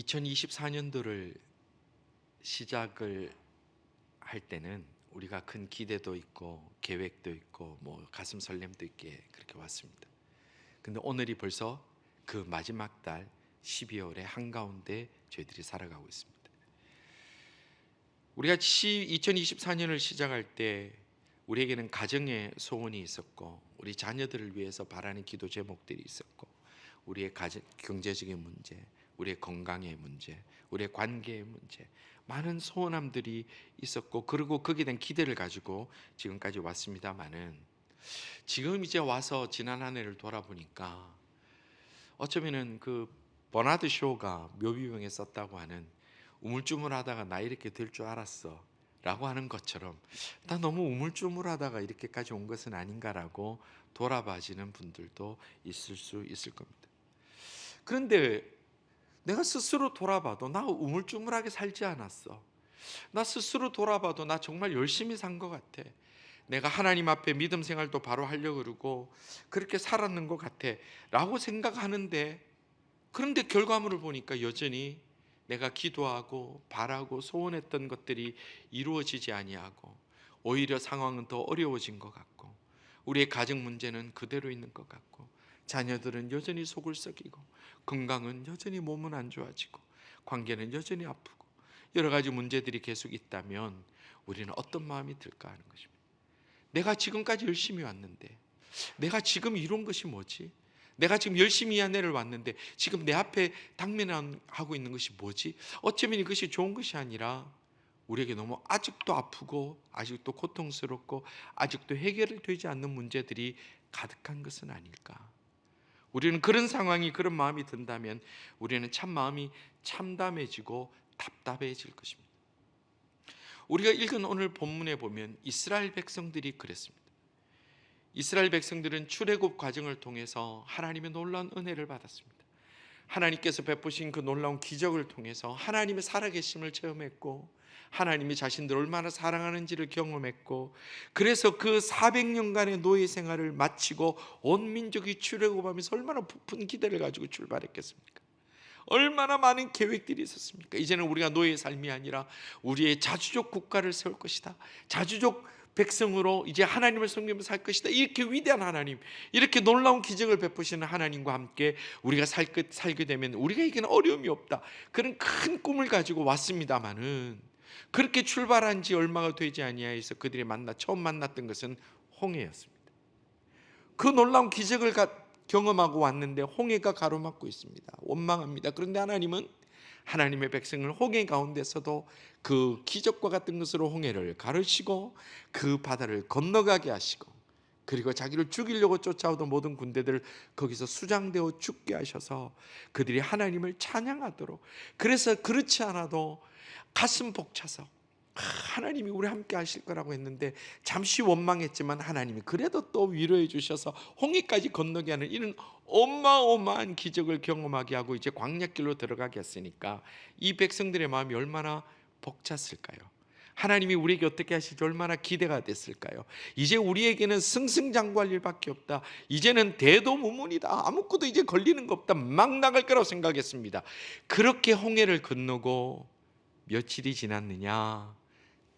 2024년도를 시작을 할 때는 우리가 큰 기대도 있고 계획도 있고 가슴 설렘도 있게 그렇게 왔습니다. 근데 오늘이 벌써 그 마지막 달 12월의 한가운데 저희들이 살아가고 있습니다. 우리가 2024년을 시작할 때 우리에게는 가정의 소원이 있었고, 우리 자녀들을 위해서 바라는 기도 제목들이 있었고, 우리의 경제적인 문제, 우리의 건강의 문제, 우리의 관계의 문제, 많은 소원함들이 있었고, 그리고 거기에 대한 기대를 가지고 지금까지 왔습니다만은, 지금 이제 와서 지난 한 해를 돌아보니까 어쩌면은 그 버나드 쇼가 묘비병에 썼다고 하는 우물쭈물하다가 나 이렇게 될 줄 알았어 라고 하는 것처럼, 나 너무 우물쭈물하다가 이렇게까지 온 것은 아닌가라고 돌아봐지는 분들도 있을 수 있을 겁니다. 그런데 내가 스스로 돌아봐도 나 우물쭈물하게 살지 않았어. 나 스스로 돌아봐도 나 정말 열심히 산 것 같아. 내가 하나님 앞에 믿음 생활도 바로 하려고 그러고 그렇게 살았는 것 같아 라고 생각하는데, 그런데 결과물을 보니까 여전히 내가 기도하고 바라고 소원했던 것들이 이루어지지 아니하고, 오히려 상황은 더 어려워진 것 같고, 우리의 가정 문제는 그대로 있는 것 같고, 자녀들은 여전히 속을 썩이고, 건강은 여전히 몸은 안 좋아지고, 관계는 여전히 아프고, 여러 가지 문제들이 계속 있다면 우리는 어떤 마음이 들까 하는 것입니다. 내가 지금까지 열심히 왔는데, 내가 지금 이룬 것이 뭐지? 내가 지금 열심히 한 해를 왔는데 지금 내 앞에 당면하고 있는 것이 뭐지? 어쩌면 이것이 좋은 것이 아니라 우리에게 너무 아직도 아프고 아직도 고통스럽고 아직도 해결이 되지 않는 문제들이 가득한 것은 아닐까? 우리는 그런 상황이, 그런 마음이 든다면 우리는 참 마음이 참담해지고 답답해질 것입니다. 우리가 읽은 오늘 본문에 보면 이스라엘 백성들이 그랬습니다. 이스라엘 백성들은 출애굽 과정을 통해서 하나님의 놀라운 은혜를 받았습니다. 하나님께서 베푸신 그 놀라운 기적을 통해서 하나님의 살아계심을 체험했고, 하나님이 자신들을 얼마나 사랑하는지를 경험했고, 그래서 그 400년간의 노예 생활을 마치고 온 민족이 출애굽하면서 얼마나 부푼 기대를 가지고 출발했겠습니까? 얼마나 많은 계획들이 있었습니까? 이제는 우리가 노예의 삶이 아니라 우리의 자주족 국가를 세울 것이다, 자주족 백성으로 이제 하나님을 섬기면서 살 것이다. 이렇게 위대한 하나님, 이렇게 놀라운 기적을 베푸시는 하나님과 함께 우리가 살게 되면 우리에게는 어려움이 없다, 그런 큰 꿈을 가지고 왔습니다마는, 그렇게 출발한 지 얼마가 되지 아니하여서 그들이 처음 만났던 것은 홍해였습니다. 그 놀라운 기적을 경험하고 왔는데 홍해가 가로막고 있습니다. 원망합니다. 그런데 하나님은 하나님의 백성을 홍해 가운데서도 그 기적과 같은 것으로 홍해를 가르시고 그 바다를 건너가게 하시고, 그리고 자기를 죽이려고 쫓아오던 모든 군대들을 거기서 수장되어 죽게 하셔서 그들이 하나님을 찬양하도록, 그래서 그렇지 않아도 가슴 벅차서 하나님이 우리 함께 하실 거라고 했는데 잠시 원망했지만 하나님이 그래도 또 위로해 주셔서 홍해까지 건너게 하는 이런 어마어마한 기적을 경험하게 하고 이제 광야길로 들어가게 했으니까 이 백성들의 마음이 얼마나 벅찼을까요? 하나님이 우리에게 어떻게 하실지 얼마나 기대가 됐을까요? 이제 우리에게는 승승장구할 일밖에 없다, 이제는 대도무문이다, 아무것도 이제 걸리는 거 없다, 막 나갈 거라고 생각했습니다. 그렇게 홍해를 건너고 며칠이 지났느냐?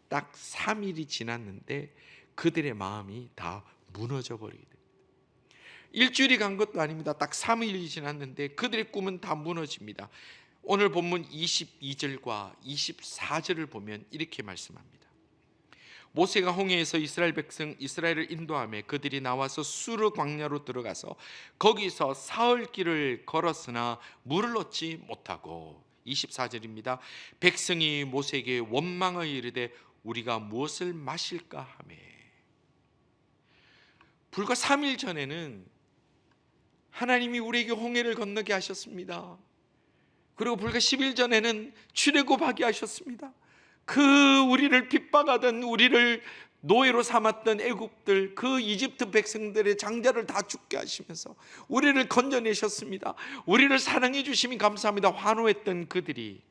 딱 3일이 지났는데 그들의 마음이 다 무너져 버리게 됩니다. 일주일이 간 것도 아닙니다. 딱 3일이 지났는데 그들의 꿈은 다 무너집니다. 오늘 본문 22절과 24절을 보면 이렇게 말씀합니다. 모세가 홍해에서 이스라엘을 인도하며 그들이 나와서 수르 광야로 들어가서 거기서 사흘 길을 걸었으나 물을 얻지 못하고, 24절입니다. 백성이 모세에게 원망하여 이르되 우리가 무엇을 마실까 하매. 불과 3일 전에는 하나님이 우리에게 홍해를 건너게 하셨습니다. 그리고 불과 10일 전에는 출애굽하게 하셨습니다. 그 우리를 핍박하던, 우리를 노예로 삼았던 애국들, 그 이집트 백성들의 장자를 다 죽게 하시면서 우리를 건져내셨습니다. 우리를 사랑해 주심이 감사합니다. 환호했던 그들이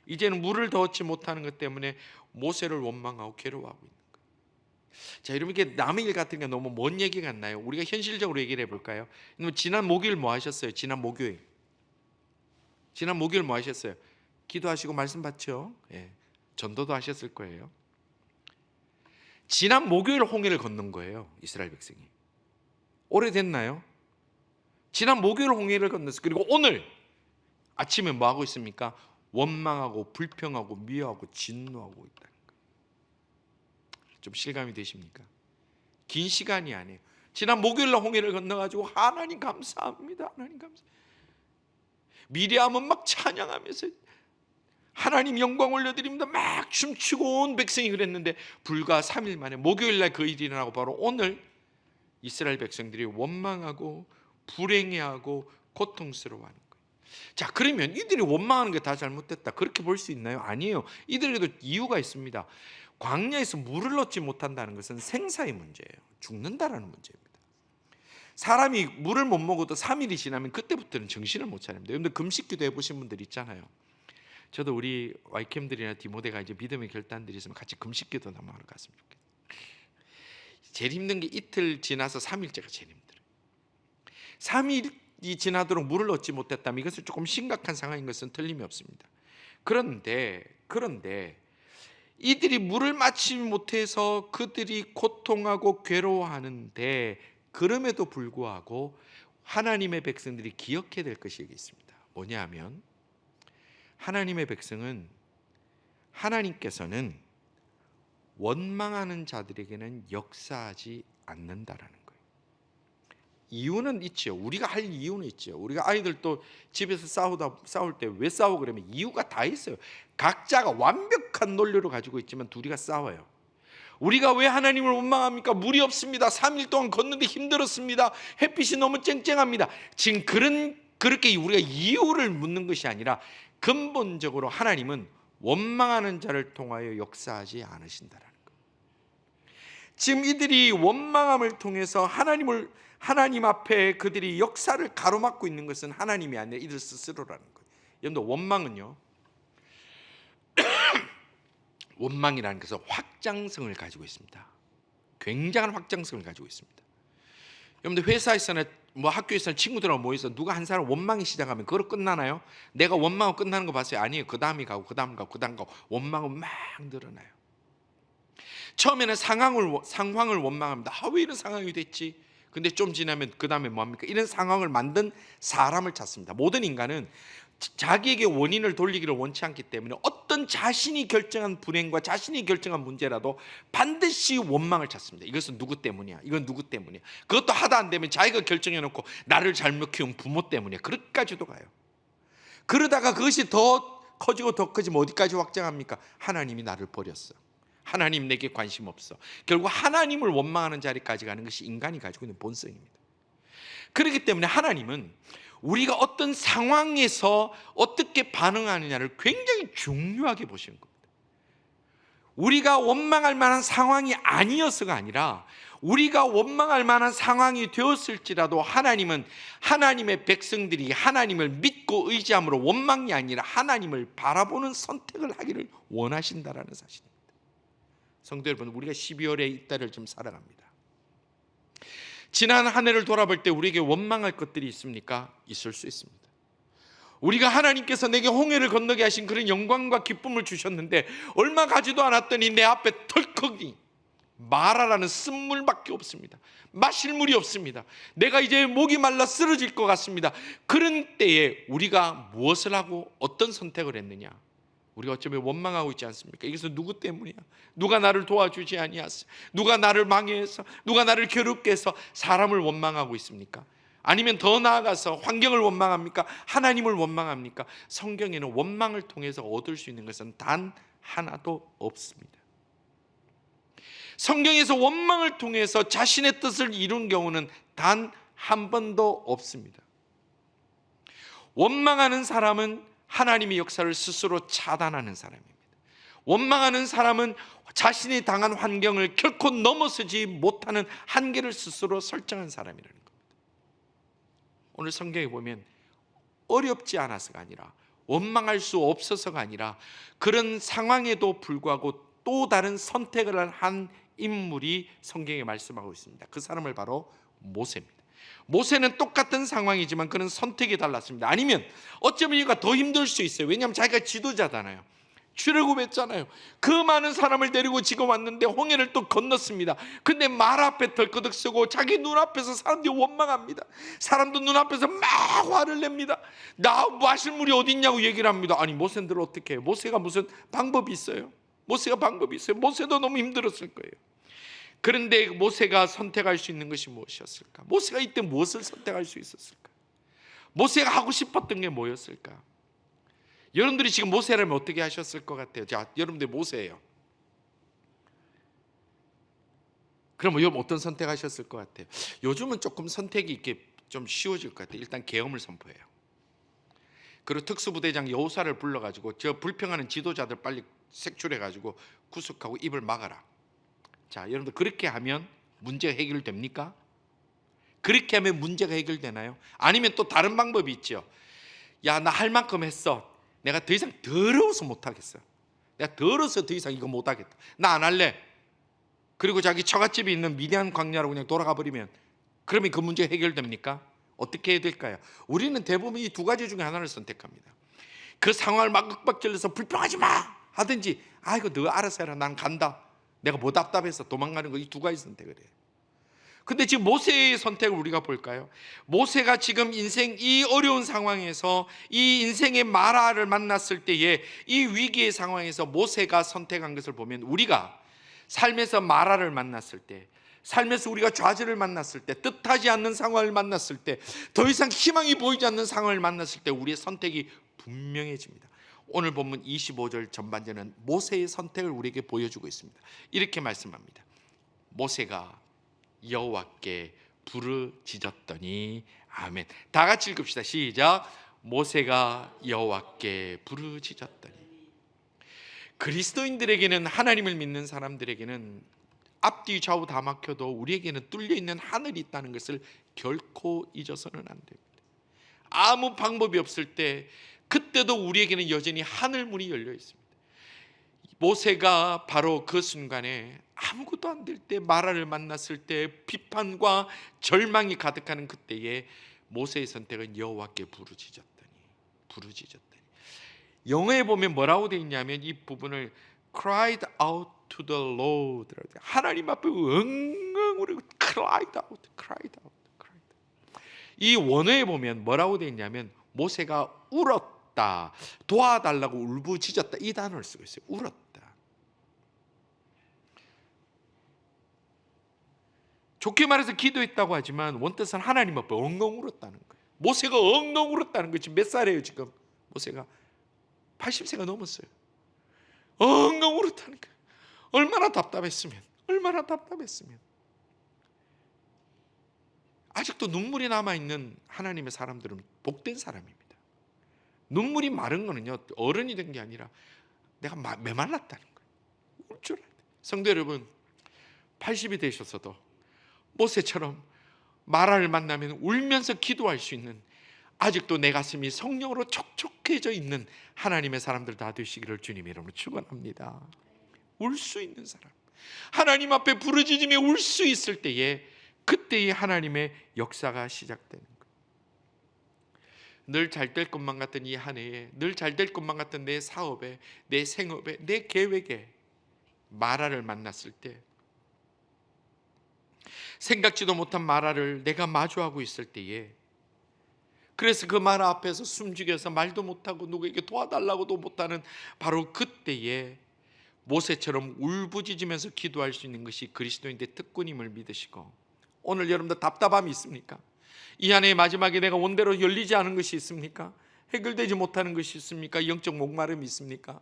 이제는 물을 더 얻지 못하는 것 때문에 모세를 원망하고 괴로워하고 있는 거예요. 자, 여러분, 이게 남의 일 같은 게 너무 먼 얘기 같나요? 우리가 현실적으로 얘기를 해볼까요? 지난 목요일 뭐 하셨어요? 지난 목요일 지난 목요일 뭐 하셨어요? 기도하시고 말씀 받죠. 예, 전도도 하셨을 거예요. 지난 목요일 홍해를 건넌 거예요, 이스라엘 백성이. 오래됐나요? 지난 목요일 홍해를 건넜어요. 그리고 오늘 아침에 뭐 하고 있습니까? 원망하고 불평하고 미워하고 진노하고 있다는 거예요. 좀 실감이 되십니까? 긴 시간이 아니에요. 지난 목요일 날 홍해를 건너가지고 하나님 감사합니다, 하나님 감사. 미리암은 막 찬양하면서 하나님 영광 올려드립니다 막 춤추고 온 백성이 그랬는데, 불과 3일 만에 목요일 날 그 일이 일어나고 바로 오늘 이스라엘 백성들이 원망하고 불행해하고 고통스러워하는 거예요. 자, 그러면 이들이 원망하는 게 다 잘못됐다, 그렇게 볼 수 있나요? 아니에요. 이들에도 이유가 있습니다. 광야에서 물을 얻지 못한다는 것은 생사의 문제예요. 죽는다라는 문제입니다. 사람이 물을 못 먹어도 3일이 지나면 그때부터는 정신을 못 차립니다. 여러분들 금식기도 해보신 분들 있잖아요. 저도 우리 와이캠들이나 디모데가 이제 믿음의 결단들이 있으면 같이 금식기도 한번 하러 갔으면 좋겠어요. 제일 힘든 게 이틀 지나서 3일째가 제일 힘들어요. 3일이 지나도록 물을 얻지 못했다면 이것은 조금 심각한 상황인 것은 틀림이 없습니다. 그런데 이들이 물을 마시지 못해서 그들이 고통하고 괴로워하는데, 그럼에도 불구하고 하나님의 백성들이 기억해야 될 것이 여기 있습니다. 뭐냐 하면, 하나님의 백성은, 하나님께서는 원망하는 자들에게는 역사하지 않는다라는 거예요. 이유는 있죠. 우리가 할 이유는 있죠. 우리가 아이들도 집에서 싸울 때 왜 싸워 그러면 이유가 다 있어요. 각자가 완벽한 논리를 가지고 있지만 둘이가 싸워요. 우리가 왜 하나님을 원망합니까? 물이 없습니다. 3일 동안 걷는데 힘들었습니다. 햇빛이 너무 쨍쨍합니다. 지금 그렇게 우리가 이유를 묻는 것이 아니라, 근본적으로 하나님은 원망하는 자를 통하여 역사하지 않으신다라는 거예요. 지금 이들이 원망함을 통해서 하나님 앞에 그들이 역사를 가로막고 있는 것은 하나님이 아니라 이들 스스로라는 거예요. 여러분들, 원망은요, 원망이라는 것은 확장성을 가지고 있습니다. 굉장한 확장성을 가지고 있습니다. 여러분들, 회사에서나 뭐 학교에서나 친구들하고 모여서 누가 한 사람 원망이 시작하면 그걸로 끝나나요? 내가 원망하고 끝나는 거 봤어요? 아니에요. 그 다음이 가고 그 다음 가고 그 다음 가고 원망은 막 늘어나요. 처음에는 상황을 원망합니다. 왜 이런 상황이 됐지? 근데 좀 지나면 그 다음에 뭐합니까? 이런 상황을 만든 사람을 찾습니다. 모든 인간은 자기에게 원인을 돌리기를 원치 않기 때문에 어떤 자신이 결정한 불행과 자신이 결정한 문제라도 반드시 원망을 찾습니다. 이것은 누구 때문이야? 이건 누구 때문이야? 그것도 하다 안 되면 자기가 결정해놓고 나를 잘못 키운 부모 때문이야. 그렇게까지도 가요. 그러다가 그것이 더 커지고 더 커지면 어디까지 확장합니까? 하나님이 나를 버렸어. 하나님 내게 관심 없어. 결국 하나님을 원망하는 자리까지 가는 것이 인간이 가지고 있는 본성입니다. 그렇기 때문에 하나님은 우리가 어떤 상황에서 어떻게 반응하느냐를 굉장히 중요하게 보시는 겁니다. 우리가 원망할 만한 상황이 아니어서가 아니라, 우리가 원망할 만한 상황이 되었을지라도 하나님은 하나님의 백성들이 하나님을 믿고 의지함으로 원망이 아니라 하나님을 바라보는 선택을 하기를 원하신다라는 사실입니다. 성도 여러분, 우리가 12월에 이 달을 좀 살아갑니다. 지난 한 해를 돌아볼 때 우리에게 원망할 것들이 있습니까? 있을 수 있습니다. 우리가 하나님께서 내게 홍해를 건너게 하신 그런 영광과 기쁨을 주셨는데, 얼마 가지도 않았더니 내 앞에 덜컥이 마라라는 쓴물밖에 없습니다. 마실 물이 없습니다. 내가 이제 목이 말라 쓰러질 것 같습니다. 그런 때에 우리가 무엇을 하고 어떤 선택을 했느냐? 우리가 어쩌면 원망하고 있지 않습니까? 이것은 누구 때문이야? 누가 나를 도와주지 아니하소? 누가 나를 방해해서, 누가 나를 괴롭게 해서 사람을 원망하고 있습니까? 아니면 더 나아가서 환경을 원망합니까? 하나님을 원망합니까? 성경에는 원망을 통해서 얻을 수 있는 것은 단 하나도 없습니다. 성경에서 원망을 통해서 자신의 뜻을 이룬 경우는 단 한 번도 없습니다. 원망하는 사람은 하나님의 역사를 스스로 차단하는 사람입니다. 원망하는 사람은 자신이 당한 환경을 결코 넘어서지 못하는 한계를 스스로 설정한 사람이라는 겁니다. 오늘 성경에 보면 어렵지 않아서가 아니라, 원망할 수 없어서가 아니라, 그런 상황에도 불구하고 또 다른 선택을 한 인물이 성경에 말씀하고 있습니다. 그 사람을 바로 모세입니다. 모세는 똑같은 상황이지만 그는 선택이 달랐습니다. 아니면 어쩌면 이가 더 힘들 수 있어요. 왜냐하면 자기가 지도자잖아요. 출애굽했잖아요. 그 많은 사람을 데리고 지금 왔는데 홍해를 또 건넜습니다. 근데 말 앞에 덜커덕 서고 자기 눈앞에서 사람들이 원망합니다. 사람도 눈앞에서 막 화를 냅니다. 나 마실 물이 어디 있냐고 얘기를 합니다. 아니 모세들 어떻게 해요? 모세가 무슨 방법이 있어요? 모세가 방법이 있어요? 모세도 너무 힘들었을 거예요. 그런데 모세가 선택할 수 있는 것이 무엇이었을까? 모세가 이때 무엇을 선택할 수 있었을까? 모세가 하고 싶었던 게 뭐였을까? 여러분들이 지금 모세라면 어떻게 하셨을 것 같아요? 자, 여러분들 모세예요. 그럼 여러분 어떤 선택하셨을 것 같아요? 요즘은 조금 선택이 이렇게 좀 쉬워질 것 같아요. 일단 계엄을 선포해요. 그리고 특수부대장 여호사를 불러가지고 저 불평하는 지도자들 빨리 색출해가지고 구속하고 입을 막아라. 자, 여러분들 그렇게 하면 문제가 해결됩니까? 그렇게 하면 문제가 해결되나요? 아니면 또 다른 방법이 있죠. 야, 나 할 만큼 했어. 내가 더 이상 더러워서 못하겠어. 내가 더러워서 더 이상 이거 못하겠다. 나 안 할래. 그리고 자기 처갓집이 있는 미디안 광야로 그냥 돌아가 버리면 그러면 그 문제 해결됩니까? 어떻게 해야 될까요? 우리는 대부분 이 두 가지 중에 하나를 선택합니다. 그 상황을 막 윽박질러서 불평하지 마 하든지 아이고 너 알아서 해라 난 간다. 내가 뭐 답답해서 도망가는 거 이 두 가지 선택을 해요. 근데 지금 모세의 선택을 우리가 볼까요? 모세가 지금 인생 이 어려운 상황에서 이 인생의 마라를 만났을 때에 이 위기의 상황에서 모세가 선택한 것을 보면 우리가 삶에서 마라를 만났을 때, 삶에서 우리가 좌절을 만났을 때, 뜻하지 않는 상황을 만났을 때, 더 이상 희망이 보이지 않는 상황을 만났을 때 우리의 선택이 분명해집니다. 오늘 본문 25절 전반전은 모세의 선택을 우리에게 보여주고 있습니다. 이렇게 말씀합니다. 모세가 여호와께 부르짖었더니 아멘. 다 같이 읽읍시다. 시작. 모세가 여호와께 부르짖었더니. 그리스도인들에게는, 하나님을 믿는 사람들에게는 앞뒤 좌우 다 막혀도 우리에게는 뚫려 있는 하늘이 있다는 것을 결코 잊어서는 안 됩니다. 아무 방법이 없을 때 그때도 우리에게는 여전히 하늘 문이 열려 있습니다. 모세가 바로 그 순간에 아무것도 안 될 때, 마라를 만났을 때, 비판과 절망이 가득하는 그때에 모세의 선택은 여호와께 부르짖었더니. 영어에 보면 뭐라고 되어 있냐면 이 부분을 cried out to the Lord, 하나님 앞에 엉엉 울고 cried out. 이 원어에 보면 뭐라고 되어 있냐면 모세가 울었다, 도와달라고 울부짖었다, 이 단어를 쓰고 있어요. 울었다. 좋게 말해서 기도했다고 하지만 원뜻은 하나님 앞에 엉엉 울었다는 거예요. 모세가 엉엉 울었다는 거지. 몇 살이에요 지금? 모세가 80세가 넘었어요. 엉엉 울었다는 거예요. 얼마나 답답했으면. 아직도 눈물이 남아있는 하나님의 사람들은 복된 사람입니다. 눈물이 마른 거는요, 어른이 된 게 아니라 내가 메말랐다는 거예요. 울 줄 알아야 돼요. 성도 여러분, 80이 되셨어도 모세처럼 마라를 만나면 울면서 기도할 수 있는, 아직도 내 가슴이 성령으로 촉촉해져 있는 하나님의 사람들 다 되시기를 주님의 이름으로 축원합니다. 울 수 있는 사람, 하나님 앞에 부르짖으며 울 수 있을 때에 그때의 하나님의 역사가 시작되는 거예요. 늘 잘 될 것만 같은 이 한 해에, 늘 잘 될 것만 같은 내 사업에, 내 생업에, 내 계획에 마라를 만났을 때, 생각지도 못한 마라를 내가 마주하고 있을 때에, 그래서 그 마라 앞에서 숨죽여서 말도 못하고 누구에게 도와달라고도 못하는 바로 그때에 모세처럼 울부짖으면서 기도할 수 있는 것이 그리스도인의 특권임을 믿으시고, 오늘 여러분들 답답함이 있습니까? 이 한 해의 마지막에 내가 원대로 열리지 않은 것이 있습니까? 해결되지 못하는 것이 있습니까? 영적 목마름이 있습니까?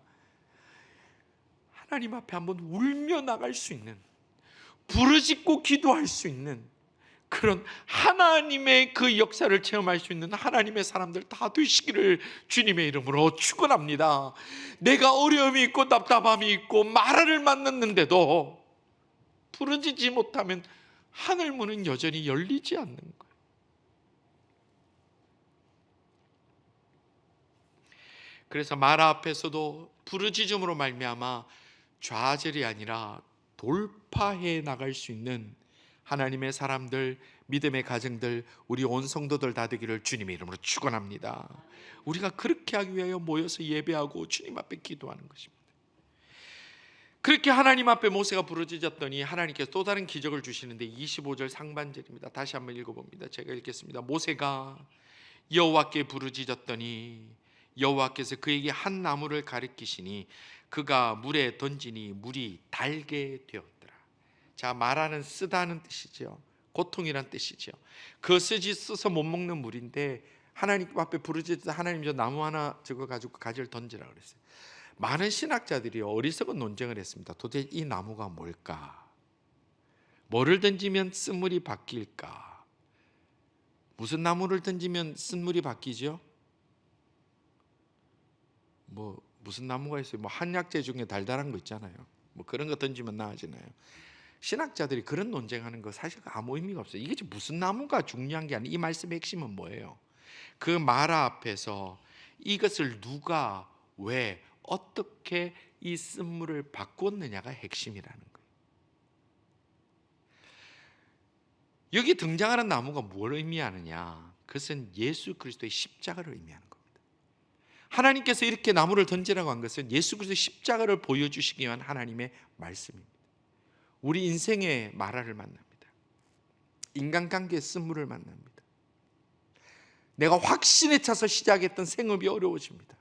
하나님 앞에 한번 울며 나갈 수 있는, 부르짖고 기도할 수 있는 그런 하나님의 그 역사를 체험할 수 있는 하나님의 사람들 다 되시기를 주님의 이름으로 축원합니다. 내가 어려움이 있고 답답함이 있고 마라를 만났는데도 부르짖지 못하면 하늘 문은 여전히 열리지 않는 거예요. 그래서 마라 앞에서도 부르짖음으로 말미암아 좌절이 아니라 돌파해 나갈 수 있는 하나님의 사람들, 믿음의 가정들, 우리 온 성도들 다 되기를 주님의 이름으로 축원합니다. 우리가 그렇게 하기 위하여 모여서 예배하고 주님 앞에 기도하는 것입니다. 그렇게 하나님 앞에 모세가 부르짖었더니 하나님께서 또 다른 기적을 주시는데 25절 상반절입니다. 다시 한번 읽어봅니다. 제가 읽겠습니다. 모세가 여호와께 부르짖었더니 여호와께서 그에게 한 나무를 가리키시니 그가 물에 던지니 물이 달게 되었더라. 자, 말하는 쓰다는 뜻이죠. 고통이란 뜻이죠. 그 써서 못 먹는 물인데 하나님 앞에 부르짖어서 하나님 저 나무 하나 저거 가지고 가지를 던지라 그랬어요. 많은 신학자들이 어리석은 논쟁을 했습니다. 도대체 이 나무가 뭘까? 뭐를 던지면 쓴물이 바뀔까? 무슨 나무를 던지면 쓴물이 바뀌죠? 무슨 나무가 있어요? 한약재 중에 달달한 거 있잖아요. 그런 거 던지면 나아지나요? 신학자들이 그런 논쟁하는 거 사실 아무 의미가 없어요. 이게 무슨 나무가 중요한 게 아니에요. 이 말씀의 핵심은 뭐예요? 그 마라 앞에서 이것을 누가 왜 어떻게 이 쓴물을 바꿨느냐가 핵심이라는 거예요. 여기 등장하는 나무가 뭘 의미하느냐? 그것은 예수 그리스도의 십자가를 의미하는 겁니다. 하나님께서 이렇게 나무를 던지라고 한 것은 예수 그리스도의 십자가를 보여주시기 위한 하나님의 말씀입니다. 우리 인생의 마라를 만납니다. 인간관계의 쓴물을 만납니다. 내가 확신에 차서 시작했던 생업이 어려워집니다.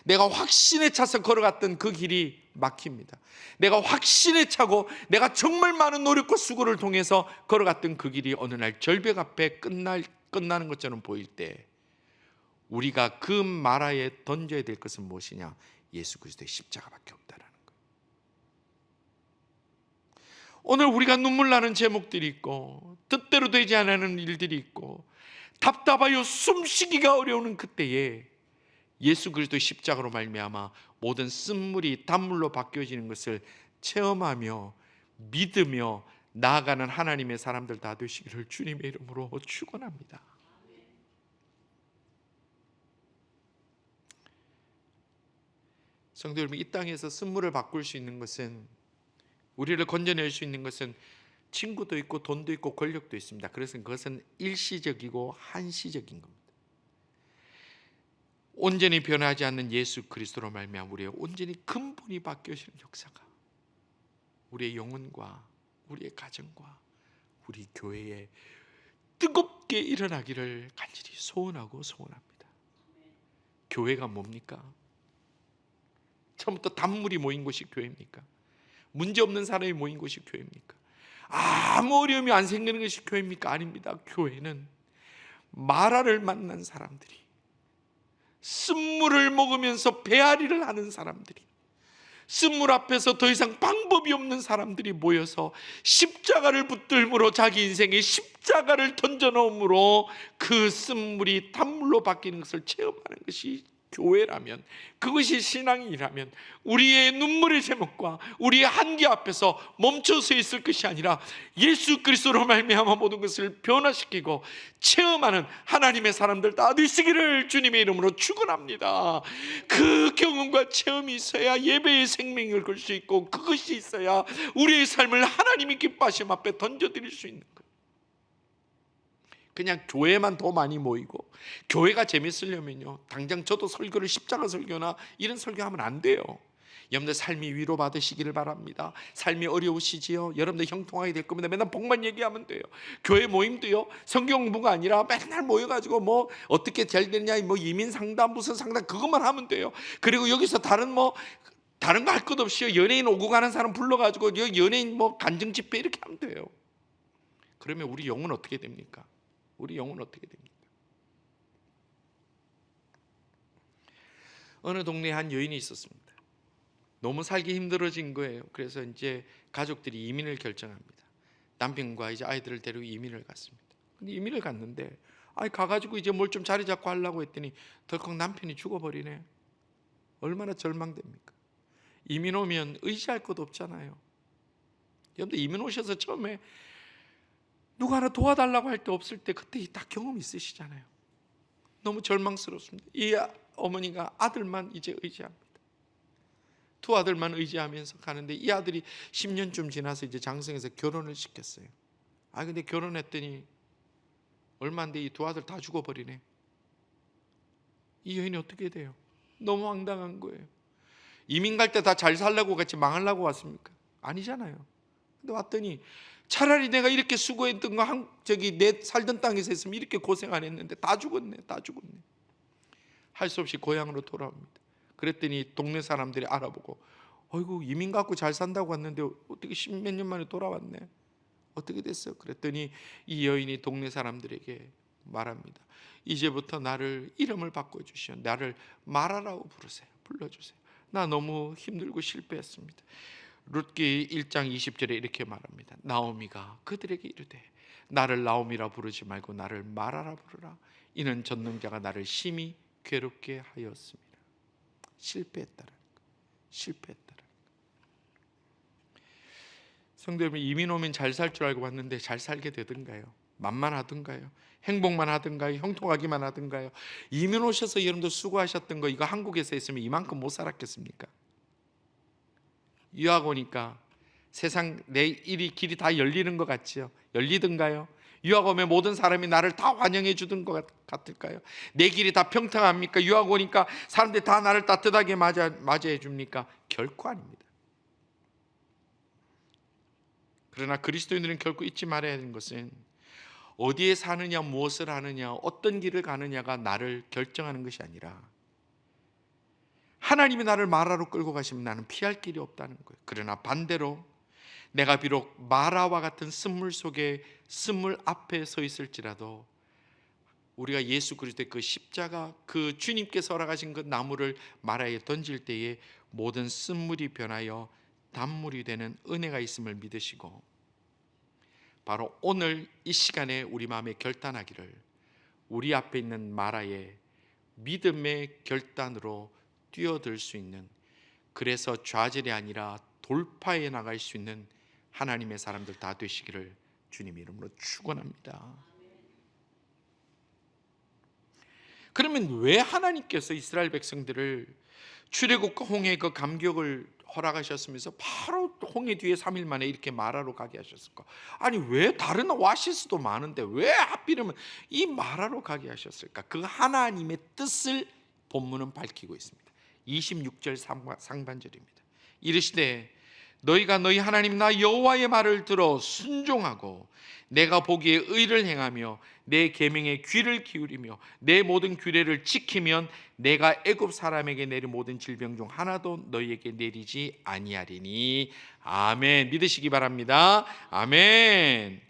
내가 확신에 차서 걸어갔던 그 길이 막힙니다. 내가 확신에 차고 내가 정말 많은 노력과 수고를 통해서 걸어갔던 그 길이 어느 날 절벽 앞에 끝나는 것처럼 보일 때 우리가 그 마라에 던져야 될 것은 무엇이냐? 예수 그리스도의 십자가밖에 없다라는 거예요. 오늘 우리가 눈물 나는 제목들이 있고 뜻대로 되지 않는 일들이 있고 답답하여 숨쉬기가 어려운 그때에 예수 그리스도의 십자가로 말미암아 모든 쓴물이 단물로 바뀌어지는 것을 체험하며 믿으며 나아가는 하나님의 사람들 다 되시기를 주님의 이름으로 축원합니다. 성도 여러분, 이 땅에서 쓴물을 바꿀 수 있는 것은, 우리를 건져낼 수 있는 것은 친구도 있고 돈도 있고 권력도 있습니다. 그래서 그것은 일시적이고 한시적인 겁니다. 온전히 변하지 않는 예수 그리스도로 말미암아 우리의 온전히 근본이 바뀌어지는 역사가 우리의 영혼과 우리의 가정과 우리 교회에 뜨겁게 일어나기를 간절히 소원하고 소원합니다. 교회가 뭡니까? 처음부터 단물이 모인 곳이 교회입니까? 문제없는 사람이 모인 곳이 교회입니까? 아무 어려움이 안 생기는 것이 교회입니까? 아닙니다. 교회는 마라를 만난 사람들이, 쓴물을 먹으면서 배앓이를 하는 사람들이, 쓴물 앞에서 더 이상 방법이 없는 사람들이 모여서 십자가를 붙들므로 자기 인생에 십자가를 던져놓음으로 그 쓴물이 단물로 바뀌는 것을 체험하는 것이 교회라면, 그것이 신앙이라면 우리의 눈물의 제목과 우리의 한계 앞에서 멈춰서 있을 것이 아니라 예수 그리스도로 말미암아 모든 것을 변화시키고 체험하는 하나님의 사람들 다 되시기를 주님의 이름으로 축원합니다. 그 경험과 체험이 있어야 예배의 생명을 걸 수 있고, 그것이 있어야 우리의 삶을 하나님이 기뻐하심 앞에 던져드릴 수 있는 거예요. 그냥 교회만 더 많이 모이고 교회가 재밌으려면요, 당장 저도 설교를 십자가 설교나 이런 설교하면 안 돼요. 여러분들 삶이 위로받으시기를 바랍니다. 삶이 어려우시지요? 여러분들 형통하게 될 겁니다. 맨날 복만 얘기하면 돼요. 교회 모임도요, 성경 공부가 아니라 맨날 모여가지고 어떻게 잘 되느냐, 이민 상담 무슨 상담 그것만 하면 돼요. 그리고 여기서 다른 거 할 것 없이 연예인 오고 가는 사람 불러가지고 연예인 간증 집회 이렇게 하면 돼요. 그러면 우리 영혼 어떻게 됩니까? 우리 영혼 어떻게 됩니까? 어느 동네에 한 여인이 있었습니다. 너무 살기 힘들어진 거예요. 그래서 이제 가족들이 이민을 결정합니다. 남편과 이제 아이들을 데리고 이민을 갔습니다. 근데 이민을 갔는데 가가지고 이제 뭘 좀 자리 잡고 하려고 했더니 덜컥 남편이 죽어버리네. 얼마나 절망됩니까? 이민 오면 의지할 것도 없잖아요. 여러분들 이민 오셔서 처음에 누가 하나 도와달라고 할 때 없을 때 그때 다 경험 있으시잖아요. 너무 절망스럽습니다. 이 어머니가 아들만 이제 의지합니다. 두 아들만 의지하면서 가는데 이 아들이 10년쯤 지나서 이제 장성해서 결혼을 시켰어요. 근데 결혼했더니 얼마 안 돼 이 두 아들 다 죽어버리네. 이 여인이 어떻게 돼요? 너무 황당한 거예요. 이민 갈 때 다 잘 살라고 같이 망하려고 왔습니까? 아니잖아요. 근데 왔더니 차라리 내가 이렇게 수고했던 거 내 살던 땅에서 했으면 이렇게 고생 안 했는데 다 죽었네. 다 죽었네. 할 수 없이 고향으로 돌아옵니다. 그랬더니 동네 사람들이 알아보고 어이구 이민 갖고 잘 산다고 왔는데 어떻게 십몇 년 만에 돌아왔네. 어떻게 됐어? 그랬더니 이 여인이 동네 사람들에게 말합니다. 이제부터 나를 이름을 바꿔주시오. 나를 마라라고 부르세요. 불러주세요. 나 너무 힘들고 실패했습니다. 룻기 1장 20절에 이렇게 말합니다. 나오미가 그들에게 이르되 나를 나오미라 부르지 말고 나를 마라라 부르라. 이는 전능자가 나를 심히 괴롭게 하였습니다. 실패했다라는 거. 실패했다라는 거. 성도 여러분, 이민 오면 잘 살 줄 알고 왔는데 잘 살게 되던가요? 만만하던가요? 행복만 하던가요? 형통하기만 하던가요? 이민 오셔서 여러분들 수고하셨던 거 이거 한국에서 했으면 이만큼 못 살았겠습니까? 유학 오니까 세상 내 일이 길이 다 열리는 것 같지요? 열리던가요? 유학 오면 모든 사람이 나를 다 환영해 주던 것 같을까요? 내 길이 다 평탄합니까? 유학 오니까 사람들이 다 나를 따뜻하게 맞이해 줍니까? 결코 아닙니다. 그러나 그리스도인들은 결코 잊지 말아야 하는 것은 어디에 사느냐, 무엇을 하느냐, 어떤 길을 가느냐가 나를 결정하는 것이 아니라 하나님이 나를 마라로 끌고 가시면 나는 피할 길이 없다는 거예요. 그러나 반대로 내가 비록 마라와 같은 쓴물 속에 쓴물 앞에 서 있을지라도 우리가 예수 그리스도의 그 십자가, 그 주님께서 허락하신 그 나무를 마라에 던질 때에 모든 쓴물이 변하여 단물이 되는 은혜가 있음을 믿으시고 바로 오늘 이 시간에 우리 마음에 결단하기를 우리 앞에 있는 마라에 믿음의 결단으로 뛰어들 수 있는, 그래서 좌절이 아니라 돌파해 나갈 수 있는 하나님의 사람들 다 되시기를 주님 이름으로 축원합니다. 그러면 왜 하나님께서 이스라엘 백성들을 출애굽과 홍해의 그 감격을 허락하셨으면서 바로 홍해 뒤에 3일 만에 이렇게 마라로 가게 하셨을까? 아니 왜 다른 오아시스도 많은데 왜 하필이면 이 마라로 가게 하셨을까? 그 하나님의 뜻을 본문은 밝히고 있습니다. 26절 상반절입니다. 이르시되 너희가 너희 하나님 나 여호와의 말을 들어 순종하고 내가 보기에 의를 행하며 내 계명에 귀를 기울이며 내 모든 규례를 지키면 내가 애굽 사람에게 내린 모든 질병 중 하나도 너희에게 내리지 아니하리니. 아멘. 믿으시기 바랍니다. 아멘.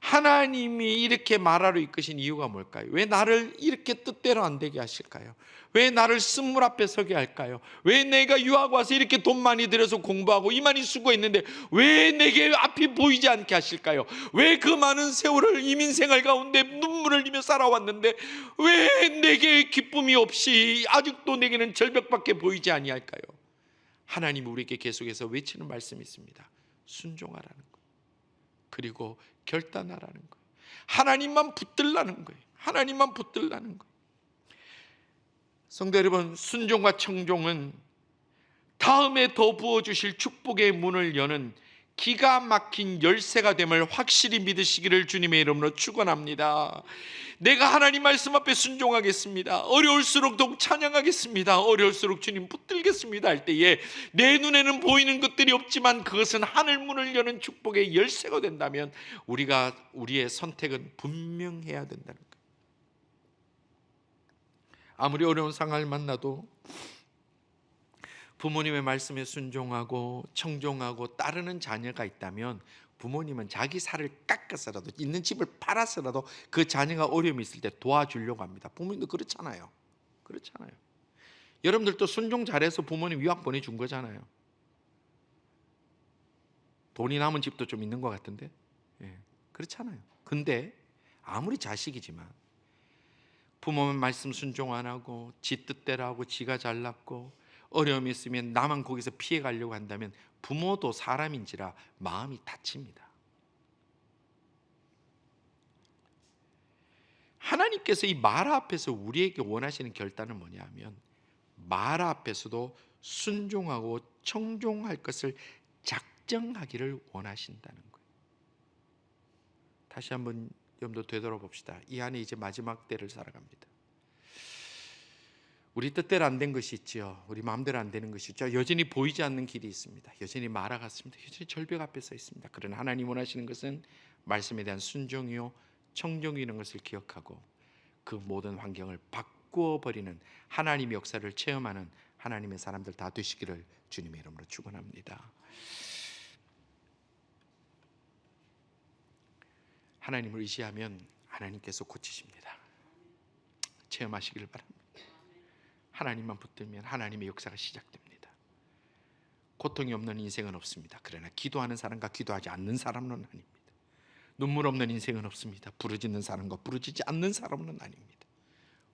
하나님이 이렇게 마라로 이끄신 이유가 뭘까요? 왜 나를 이렇게 뜻대로 안 되게 하실까요? 왜 나를 쓴물 앞에 서게 할까요? 왜 내가 유학 와서 이렇게 돈 많이 들여서 공부하고 이만히 수고했는데 왜 내게 앞이 보이지 않게 하실까요? 왜 그 많은 세월을 이민 생활 가운데 눈물을 흘리며 살아왔는데 왜 내게 기쁨이 없이 아직도 내게는 절벽밖에 보이지 아니할까요? 하나님이 우리에게 계속해서 외치는 말씀이 있습니다. 순종하라는 것, 그리고 결단하라는 거예요. 하나님만 붙들라는 거예요. 하나님만 붙들라는 거예요. 성도 여러분, 순종과 청종은 다음에 더 부어주실 축복의 문을 여는 기가 막힌 열쇠가 됨을 확실히 믿으시기를 주님의 이름으로 축원합니다. 내가 하나님 말씀 앞에 순종하겠습니다. 어려울수록 더욱 찬양하겠습니다. 어려울수록 주님 붙들겠습니다 할 때에 내 눈에는 보이는 것들이 없지만 그것은 하늘 문을 여는 축복의 열쇠가 된다면 우리의 선택은 분명해야 된다는 거예요. 아무리 어려운 상황을 만나도 부모님의 말씀에 순종하고 청종하고 따르는 자녀가 있다면 부모님은 자기 살을 깎아서라도 있는 집을 팔아서라도 그 자녀가 어려움이 있을 때 도와주려고 합니다. 부모님도 그렇잖아요. 그렇잖아요. 여러분들도 순종 잘해서 부모님 유학 보내준 거잖아요. 돈이 남은 집도 좀 있는 것 같은데, 그렇잖아요. 근데 아무리 자식이지만 부모님 말씀 순종 안 하고 지 뜻대로 하고 지가 잘났고 어려움이 있으면 나만 거기서 피해 가려고 한다면 부모도 사람인지라 마음이 다칩니다. 하나님께서 이 마라 앞에서 우리에게 원하시는 결단은 뭐냐 하면 마라 앞에서도 순종하고 청종할 것을 작정하기를 원하신다는 거예요. 다시 한번 여러분도 되돌아봅시다. 이 안에 이제 마지막 때를 살아갑니다. 우리 뜻대로 안 된 것이 있지요. 우리 마음대로 안 되는 것이 있죠. 여전히 보이지 않는 길이 있습니다. 여전히 말아갔습니다. 여전히 절벽 앞에 서 있습니다. 그러나 하나님 원하시는 것은 말씀에 대한 순종이요 청종이라는 것을 기억하고 그 모든 환경을 바꾸어 버리는 하나님의 역사를 체험하는 하나님의 사람들 다 되시기를 주님의 이름으로 축원합니다. 하나님을 의지하면 하나님께서 고치십니다. 체험하시기를 바랍니다. 하나님만 붙들면 하나님의 역사가 시작됩니다. 고통이 없는 인생은 없습니다. 그러나 기도하는 사람과 기도하지 않는 사람은 아닙니다. 눈물 없는 인생은 없습니다. 부르짖는 사람과 부르짖지 않는 사람은 아닙니다.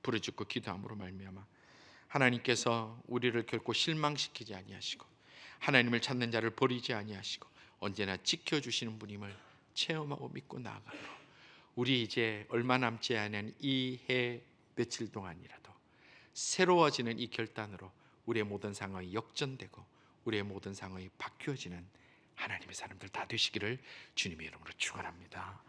부르짖고 기도함으로 말미암아 하나님께서 우리를 결코 실망시키지 아니하시고 하나님을 찾는 자를 버리지 아니하시고 언제나 지켜주시는 분임을 체험하고 믿고 나아가므로 우리 이제 얼마 남지 않은 이 해 며칠 동안이라도 새로워지는 이 결단으로 우리의 모든 상황이 역전되고 우리의 모든 상황이 바뀌어지는 하나님의 사람들 다 되시기를 주님의 이름으로 축원합니다.